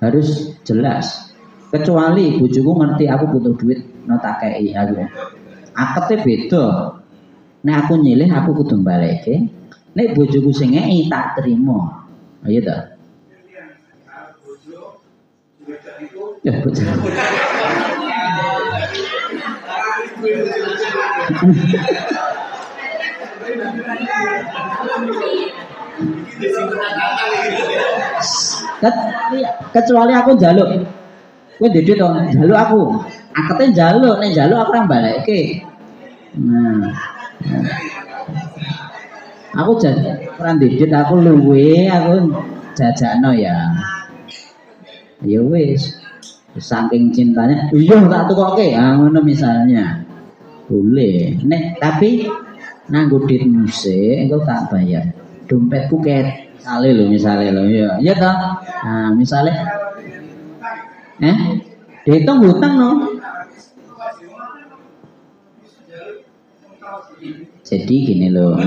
Harus jelas. Kecuali bojoku ngerti aku butuh duit nota KI aku. Akete beda. Nek aku nyilih aku kudu baleke. Nek bojoku sing ngeki tak trimo. Ayo ta. Ya bojo. Kecuali aku njaluk. Kowe ndedit to, njaluk aku. Akete njaluk, nek njaluk aku ora balekke. Nah. Aku ora ndedit aku luwe, aku jajakno ya. Ya wis. Saking cintanya, iya tak tukoke. Ah ngono misalnya. Boleh. Nek tapi nganggo duit musik engko tak bayar. Dompetku ket kali lho misale lho ya. Iya toh? Nah, misale dihitung hutang no. Jadi gini loh.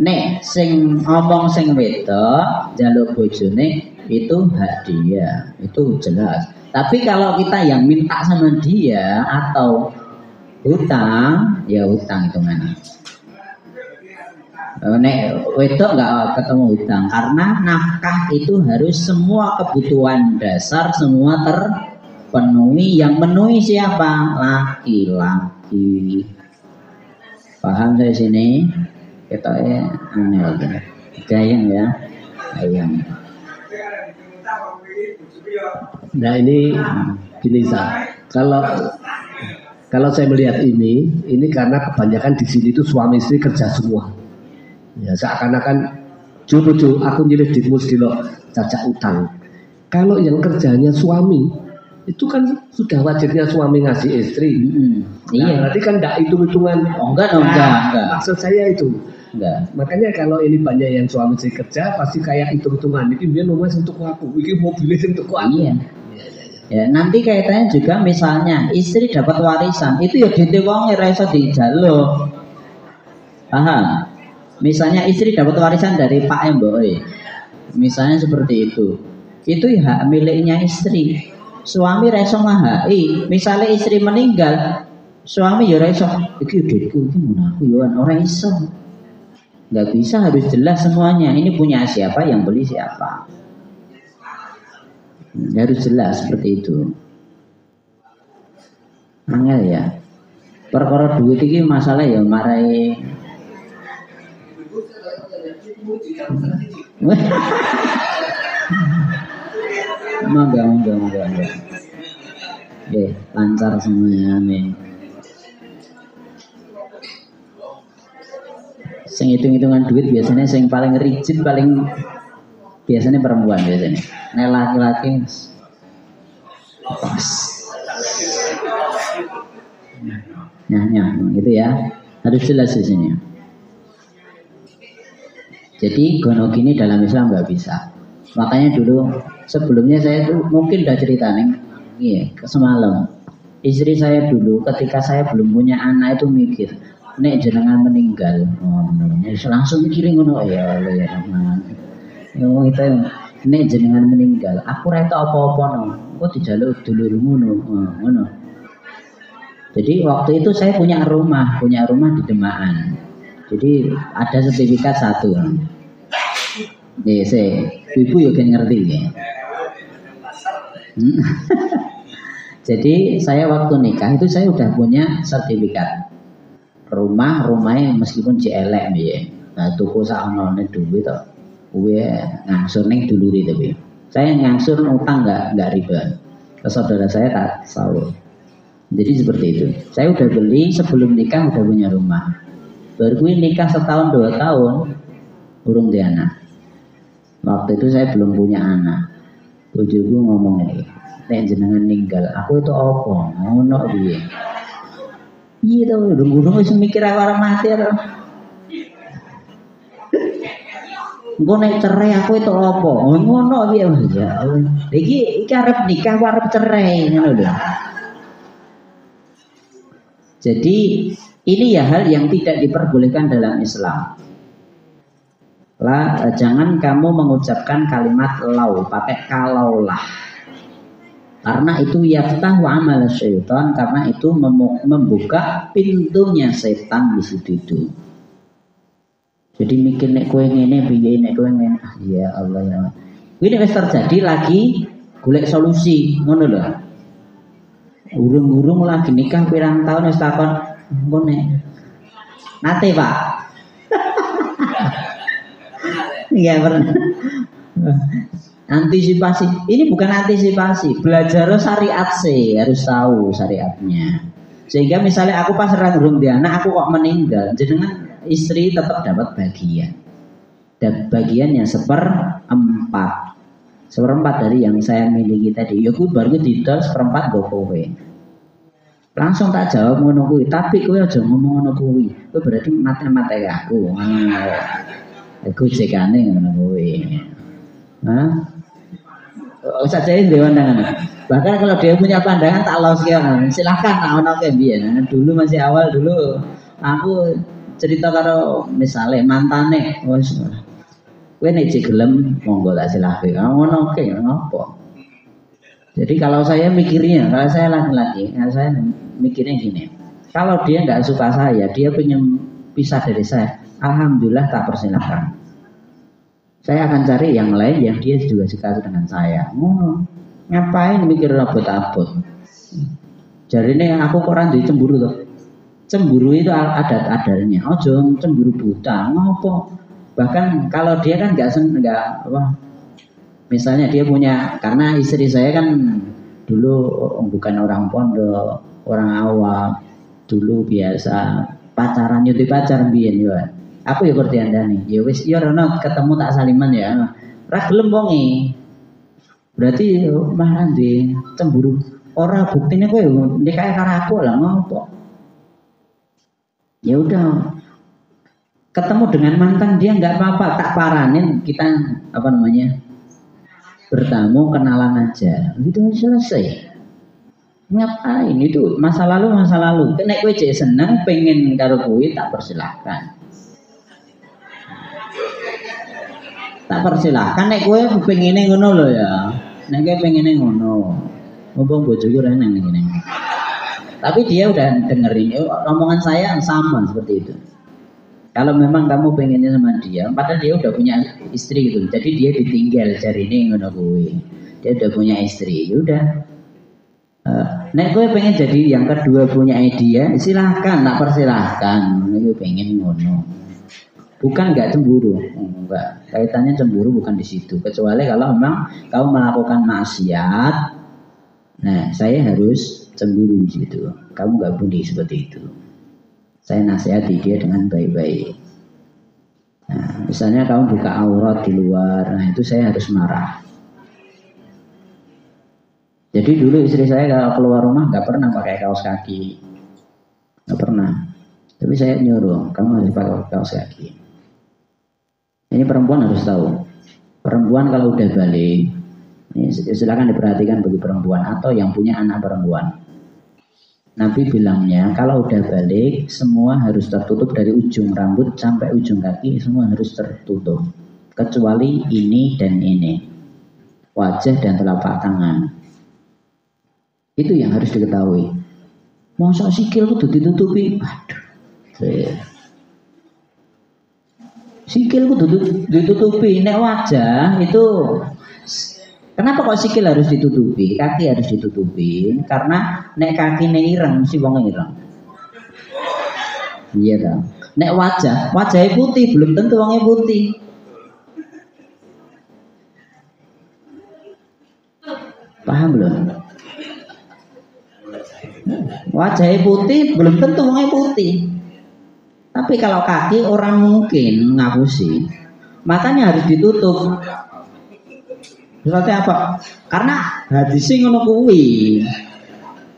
Nek sing ngomong sing wedok njaluk bojone itu hak dia, itu jelas. Tapi kalau kita yang minta sama dia atau hutang, ya hutang hitungannya. Nek wedok nggak ketemu hutang karena nafkah itu harus semua kebutuhan dasar semua terpenuhi. Yang menuhi siapa? Laki-laki. Paham saya sini? Kita aneh lagi. Gayang ya, gayang. Nah ini gini kalau saya melihat ini karena kebanyakan di sini itu suami istri kerja semua. Ya seakan-akan jodoh aku nyilih di musdilo cacak utang. Kalau yang kerjanya suami itu kan sudah wajibnya suami ngasih istri. Iya. Berarti kan enggak hitung-hitungan. Oh, enggak. Maksud saya itu. Enggak. Makanya kalau ini banyak yang suami istri kerja pasti kayak hitung-hitungan. Ini dia nomor untuk aku, ini mobilnya untuk aku. Iya. Ya, nanti kaitannya juga misalnya istri dapat warisan itu ya dite wong ora iso dijaluk. Paham? Misalnya istri dapat warisan dari Pak Mboe. Misalnya seperti itu. Itu ya hak miliknya istri. Suami ora iso ngahai. Misalnya istri meninggal, suami ya ora iso iki duitku iki mun aku ya ora iso. Enggak bisa, harus jelas semuanya. Ini punya siapa, yang beli siapa. Harus jelas seperti itu. Angel ya. Perkara duit ini masalah ya marai. Mangga. Oke, lancar semuanya, amin. Sing hitung-hitungan duit biasanya sing paling rigid paling biasanya perempuan biasanya. Nek laki-laki pas. Nah, gitu ya. Harus jelas di sini. Jadi gono gini dalam Islam nggak bisa. Makanya dulu sebelumnya saya tuh mungkin udah cerita nih, iya, semalam. Istri saya dulu ketika saya belum punya anak itu mikir, nek jenengan meninggal, langsung mikirin ngono ya Rahman. Yang kita nek jenengan meninggal, aku ora tau apa-apa no. Kok dijaluk dulurmu ngono. Jadi waktu itu saya punya rumah di Demaan. Jadi ada sertifikat 1. Nih, ibu juga ngerti ya. Jadi saya waktu nikah itu saya udah punya sertifikat rumahnya meskipun jelek ya. Nah, tuku saknone duit to. Kuwi ngangsur ning duluri tapi. Saya ngangsur utang enggak riba. Ke saudara saya tak sawur. Jadi seperti itu. Saya udah beli sebelum nikah udah punya rumah. Baru gue nikah setahun 2 tahun, urung di anak. Waktu itu saya belum punya anak. Bojoku ngomong ini, nek jenengan ninggal, aku itu apa? Ngono piye? Piye to, urung wis mikir aku arep mati arep. Engko nek cerai aku itu apa? Ngono piye Mas? Ya Allah. Iki arep nikah aku arep cerai ngono lho. Jadi ini ya hal yang tidak diperbolehkan dalam Islam. Jangan kamu mengucapkan kalimat lau, pakai kalaulah. Karena itu yaftahu amal syaitan, karena itu membuka pintunya setan di situ itu. Jadi mikir nek kowe ngene piye, nek kowe ngene. Ya Allah ya. Ini wis terjadi lagi golek solusi, ngono lho. Urung-urung lagi nikah pirang tahun wis takon ngene. Nate, Pak. Iya pernah. Antisipasi. Ini bukan antisipasi. Belajar syariat sih, harus tahu syariatnya. Sehingga misalnya aku pas urung di anak, aku kok meninggal, jenengan istri tetap dapat bagian. Dan bagiannya 1/4. 1/4 dari yang saya miliki tadi. Ya ku baru didol 1/4 go kowe. Langsung tak jawab ngono kuwi, tapi kowe aja ngomong ngono kuwi. Kowe berarti mate-mate aku. Aku cekane ngono kuwi. Hah? Usah jadi dewan dengan. Bahkan kalau dia punya pandangan tak los silahkan tak ono ke biyen. Dulu masih awal dulu aku cerita karo misale mantane wis kowe nek gelem monggo tak silahke. Ngono ke ngopo. Jadi kalau saya mikirnya, kalau saya laki-laki, saya mikirnya gini. Kalau dia nggak suka saya, dia pengen pisah dari saya, alhamdulillah tak persilahkan. Saya akan cari yang lain yang dia juga suka dengan saya. Ngapain mikir abot-abot? Jadi ini aku kok orang cemburu tuh. Cemburu itu adat-adatnya. Ojo cemburu buta. Ngopo? Bahkan kalau dia kan nggak apa? Misalnya dia punya, karena istri saya kan dulu bukan orang pondok, orang awam, dulu biasa pacaran nyuti pacar biyen yo. Aku ya ngerti andane. Ya wis ya rono ketemu tak saliman ya. Ra gelem wonge. Berarti mah ndi cemburu. Ora buktine kowe nikahe karo aku lah ngopo. Ya udah. Ketemu dengan mantan dia enggak apa-apa, tak paranin kita apa namanya? Bertamu kenalan aja. Gitu selesai. Ngapain itu masa lalu. Nek kowe cek seneng pengen karo kowe tak persilahkan. Tak persilahkan nek kowe pengine ngono lho ya. Nek kowe pengine ngono. Mumpung bojoku rene ngene. Tapi dia udah dengerin omongan saya sama seperti itu. Kalau memang kamu pengennya sama dia, padahal dia udah punya istri gitu. Jadi dia ditinggal cari ini ngono kowe. Dia udah punya istri. Ya udah. Nek kowe pengen jadi yang kedua punya dia, silahkan, tak persilahkan. Nek kowe pengen ngono. Bukan nggak cemburu, enggak. Kaitannya cemburu bukan di situ. Kecuali kalau memang kamu melakukan maksiat, nah saya harus cemburu di situ. Kamu nggak boleh seperti itu. Saya nasihati dia dengan baik-baik. Nah, misalnya kamu buka aurat di luar, nah itu saya harus marah. Jadi dulu istri saya kalau keluar rumah nggak pernah pakai kaos kaki, nggak pernah. Tapi saya nyuruh, kamu harus pakai kaos kaki. Ini perempuan harus tahu. Perempuan kalau udah balik, ini silakan diperhatikan bagi perempuan atau yang punya anak perempuan. Nabi bilangnya kalau udah balik semua harus tertutup dari ujung rambut sampai ujung kaki, semua harus tertutup. Kecuali ini dan ini, wajah dan telapak tangan. Itu yang harus diketahui. Masa sikil itu ditutupi? Aduh. Sikil itu ditutupi, nek wajah itu kenapa kok sikil harus ditutupi, kaki harus ditutupi? Karena nek kaki nek ireng mesti wong ireng. Iya dong. Nek wajahnya putih belum tentu wongnya putih. Paham belum? Wajahnya putih belum tentu wongnya putih. Tapi kalau kaki orang mungkin ngapusi, makanya harus ditutup. Seperti apa? Karena hadisnya ngono kuwi.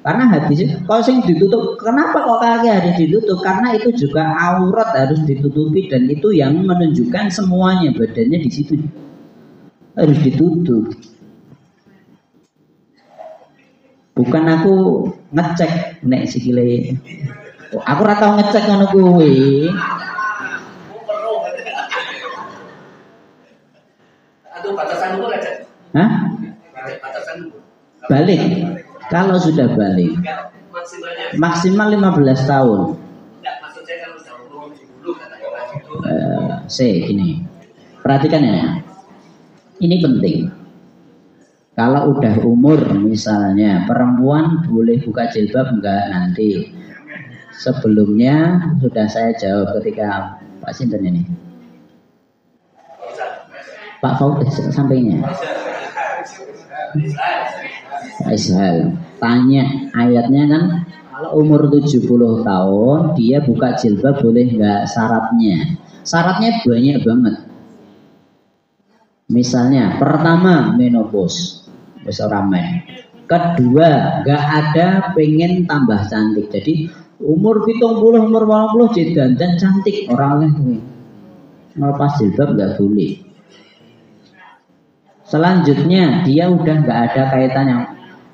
Karena hadisnya kalau sing ditutup, kenapa kok kaki harus ditutup? Karena itu juga aurat harus ditutupi dan itu yang menunjukkan semuanya badannya di situ harus ditutup. Bukan aku ngecek nek sikile. Aku ora tau ngecek ngono kuwi. Aduh batasan umur aja. Hah? Batasan umur. Balik. Kalau sudah balik Maksimalnya. maksimal 15 tahun. Enggak, maksud saya kalau sudah umur dulu katanya itu. Gini. Perhatikan ya. Ini penting. Kalau udah umur misalnya perempuan boleh buka jilbab enggak nanti. Sebelumnya sudah saya jawab ketika Pak Sinten ini. Pak Faud sampainya. Ishal tanya ayatnya kan kalau umur 70 tahun dia buka jilbab boleh nggak? Syaratnya banyak banget. Misalnya pertama menopause besar ramai, kedua nggak ada pengen tambah cantik, jadi umur 70 umur 80 dan cantik orang lain ngelepas jilbab nggak boleh. Selanjutnya dia udah nggak ada kaitan yang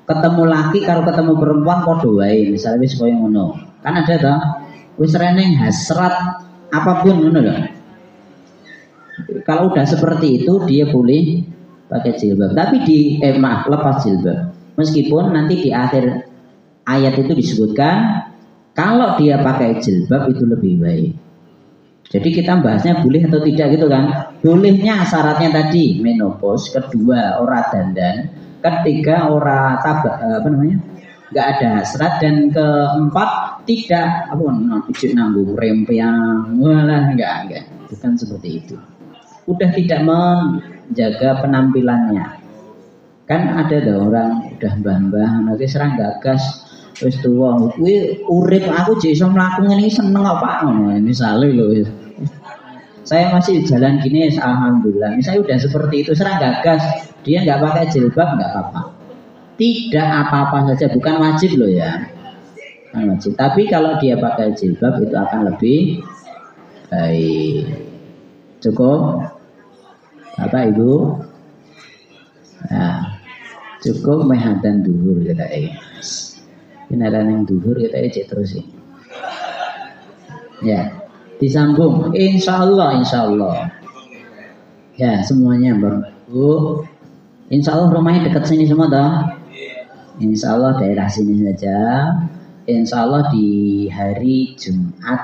ketemu laki kalau ketemu perempuan podo wae, misalnya wis koyo ngono. Kan ada toh, wis reneng hasrat apapun ngono lho. Kalau udah seperti itu dia boleh pakai jilbab. Tapi lepas jilbab. Meskipun nanti di akhir ayat itu disebutkan kalau dia pakai jilbab itu lebih baik. Jadi kita bahasnya boleh atau tidak gitu kan? Bolehnya syaratnya tadi menopause, kedua ora dandan, ketiga ora nggak ada hasrat, dan keempat tidak nanggung rempeang, walah enggak, bukan seperti itu. Udah tidak menjaga penampilannya. Kan ada tuh orang udah mbah-mbah, nanti serang gagas, wis tuwa, kuwi urip aku jek iso mlaku ngene iki seneng kok Pak ngono. Misale lho. Saya masih jalan gini, alhamdulillah. Misalnya udah seperti itu, serang gagas, dia nggak pakai jilbab nggak apa-apa. Tidak apa-apa saja, bukan wajib loh ya. Bukan wajib. Tapi kalau dia pakai jilbab itu akan lebih baik. Cukup, Bapak Ibu. Nah, cukup mehadan duhur kita ini ada yang duhur kita cek terus ini. Ya, disambung. Insya Allah. Ya, semuanya Bu. Insya Allah rumahnya dekat sini semua toh. Insya Allah daerah sini saja. Insya Allah di hari Jumat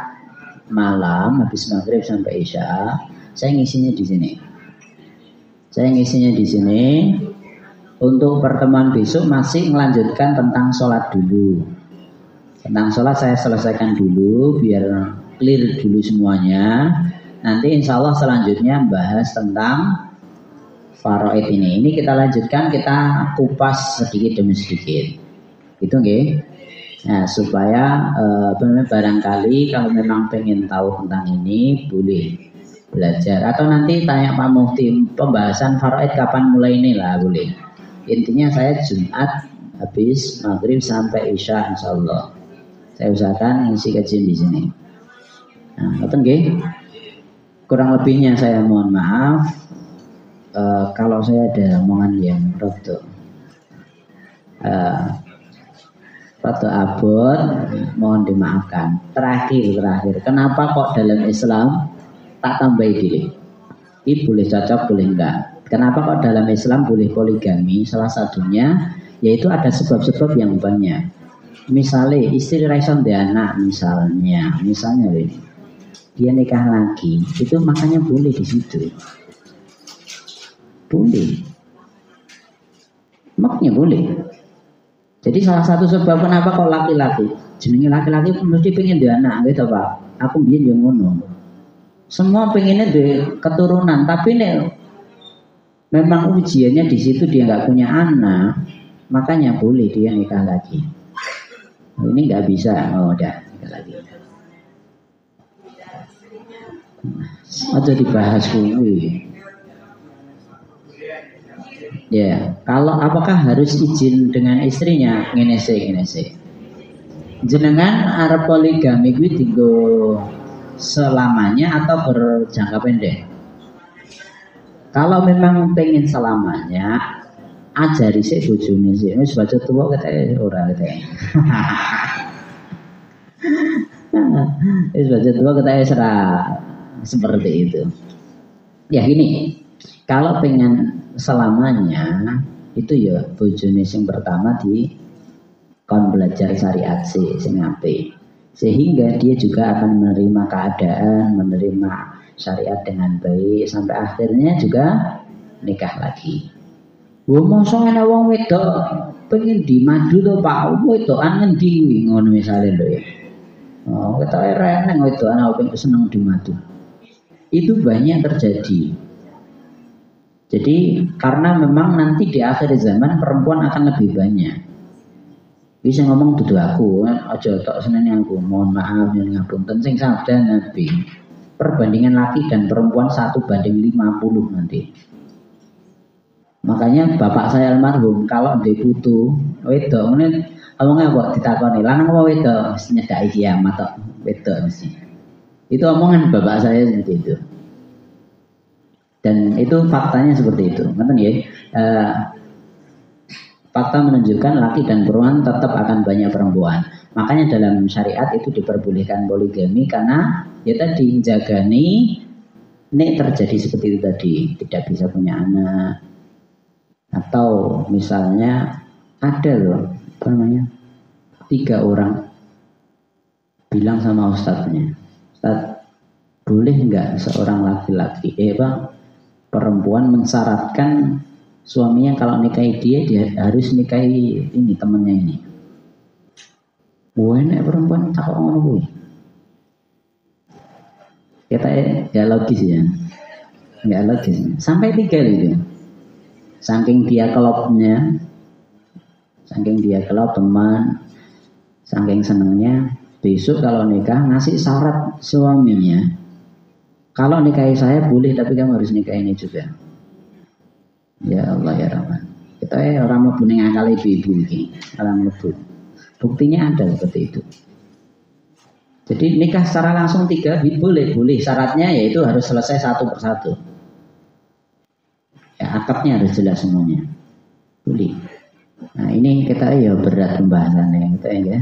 malam habis maghrib sampai isya, saya ngisinya di sini. Untuk pertemuan besok masih melanjutkan tentang sholat dulu. Tentang sholat saya selesaikan dulu biar clear dulu semuanya. Nanti insya Allah selanjutnya bahas tentang faraid ini. Ini kita lanjutkan, kita kupas sedikit demi sedikit. Gitu nggih. Nah, supaya barangkali kalau memang pengen tahu tentang ini boleh belajar. Atau nanti tanya Pak Mufti pembahasan faraid kapan mulai ini lah boleh. Intinya saya Jumat habis maghrib sampai isya insya Allah. Saya usahakan ngisi kajian di sini. Nah, betul nggih? Kurang lebihnya saya mohon maaf. Kalau saya ada omongan yang rada abot, mohon dimaafkan. Terakhir, kenapa kok dalam Islam tak tambah diri? Ini boleh cocok, boleh enggak? Kenapa kok dalam Islam boleh poligami? Salah satunya yaitu ada sebab-sebab yang banyak. Misalnya istri raison de anak, misalnya dia nikah lagi, itu makanya boleh di situ. Boleh. Maknya boleh. Jadi salah satu sebab kenapa kok laki-laki, jenenge laki-laki mesti pengen dia anak, gitu Pak. Aku biyen yo ngono. Semua pengennya di keturunan, tapi nek memang ujiannya di situ dia nggak punya anak, makanya boleh dia nikah lagi. Ini nggak bisa, udah nikah lagi. Aja dibahas kuwi. Ya, kalau apakah harus izin dengan istrinya? Ngene sih. Jenengan arep poligami kuwi dienggo selamanya atau berjangka pendek? Kalau memang pengen selamanya, ajari sik bojone sik. Wis baca tuwa kete ora kete. Wis baca tuwa kete ora seperti itu. Ya gini, kalau pengen selamanya itu ya bojone sing pertama di kon belajar syariat sing apik. Sehingga dia juga akan menerima keadaan, menerima syariat dengan baik sampai akhirnya juga nikah lagi. Wah mosok ana wong wedok pengen dimadu to Pak, wedokan ngendi ngono misale lho ya. Oh, ketoke reneng wedokan aku pengen seneng dimadu. Itu banyak terjadi. Jadi karena memang nanti di akhir zaman perempuan akan lebih banyak. Bisa ngomong dudu aku, aja tok seneni aku. Mohon maaf yen ngapunten sing sabda Nabi. Perbandingan laki dan perempuan 1:50 nanti. Makanya bapak saya almarhum kalau ndek putu wedok ngene omongnya kok ditakoni lanang apa wedok mesti nyedaki kiamat tok wedok mesti. Itu omongan bapak saya seperti itu. Dan itu faktanya seperti itu. Ngoten nggih. Fakta menunjukkan laki dan perempuan tetap akan banyak perempuan. Makanya dalam syariat itu diperbolehkan poligami karena ya tadi jagani nek terjadi seperti itu tadi, tidak bisa punya anak. Atau misalnya ada loh, apa namanya? 3 orang bilang sama ustadznya, Ustadz, boleh nggak seorang laki-laki, perempuan mensyaratkan suaminya kalau nikahi dia harus nikahi ini temannya ini. Wah, nek perempuan tak kok ngono kuwi. Kita ya logis ya. Enggak logis. Sampai 3 itu. Saking dia kelopnya, saking dia kelop teman, saking senengnya, besok kalau nikah ngasih syarat suaminya. Kalau nikahi saya boleh tapi kamu harus nikahi ini juga. Ya Allah ya Rahman. Kita orang mlebu ning akal ibu-ibu iki, orang mlebu. Buktinya ada seperti itu. Jadi nikah secara langsung 3 boleh. Syaratnya yaitu harus selesai satu persatu. Ya akadnya harus jelas semuanya. Boleh. Nah ini kita ya berat pembahasannya kita ya.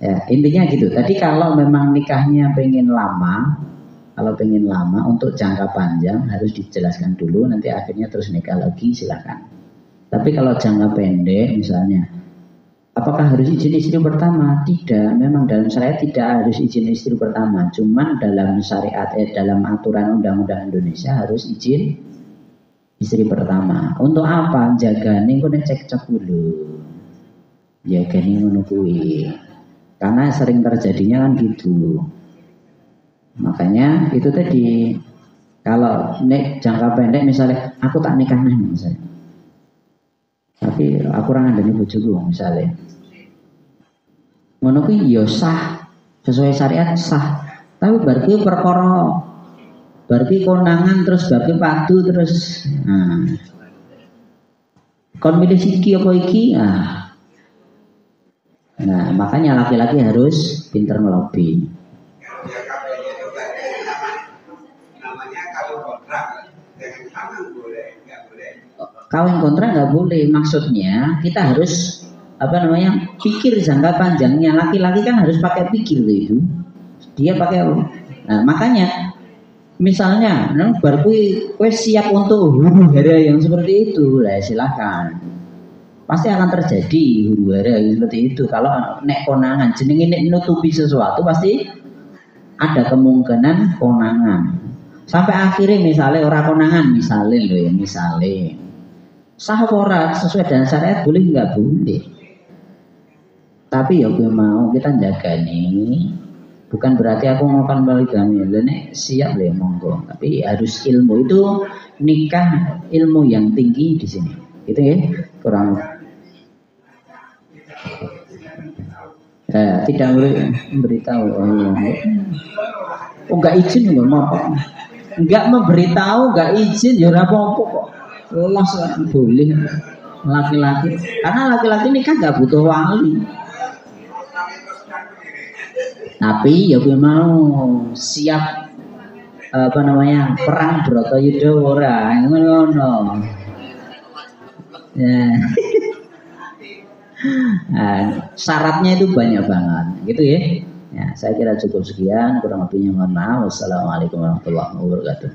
Ya intinya gitu. Tadi kalau memang nikahnya pengen lama. Kalau pengen lama untuk jangka panjang harus dijelaskan dulu, nanti akhirnya terus nikah lagi silakan. Tapi kalau jangka pendek misalnya, apakah harus izin istri pertama? Tidak, memang dalam syariat tidak harus izin istri pertama. Cuman dalam syariat, dalam aturan undang-undang Indonesia harus izin istri pertama. Untuk apa? Jaga nih, kau cek dulu. Jaga nih menungguin. Karena sering terjadinya kan gitu. Makanya itu tadi kalau jangka pendek misalnya aku tak nikah nih misalnya, tapi aku orang ada nih bojoku misalnya, ngono kuwi ya sah sesuai syariat sah, tapi berarti perkara berarti konangan terus berarti padu terus, kon milih siki apa iki, nah makanya laki-laki harus pinter ngelobi. Kawin kontrak nggak boleh, maksudnya kita harus pikir jangka panjangnya. Laki-laki kan harus pakai pikir itu, dia pakai. Nah makanya misalnya, baru kue siap untuk huru hara yang seperti itu, lah silakan. Pasti akan terjadi huru hara seperti itu. Kalau nek konangan, jenenge nek nutupi sesuatu pasti ada kemungkinan konangan. Sampai akhirnya misalnya orang konangan, misalnya sah ora sesuai dengan syariat boleh nggak boleh. Tapi ya gue mau kita jaga nih. Bukan berarti aku ngomongkan poligami, nek siap lah monggo. Tapi harus ilmu itu nikah ilmu yang tinggi di sini. Gitu ya kurang. Tidak boleh memberitahu. Oh enggak izin nggak mau. nggak memberitahu, nggak izin, ya ora apa-apa kok. Lolos boleh laki-laki. Karena laki-laki ini kan nggak butuh wali. Tapi ya gue mau siap perang Bratayuda ora ngono. Ya. Nah, syaratnya itu banyak banget, gitu ya. Ya, saya kira cukup sekian, kurang lebihnya mohon maaf. Wassalamualaikum warahmatullahi wabarakatuh.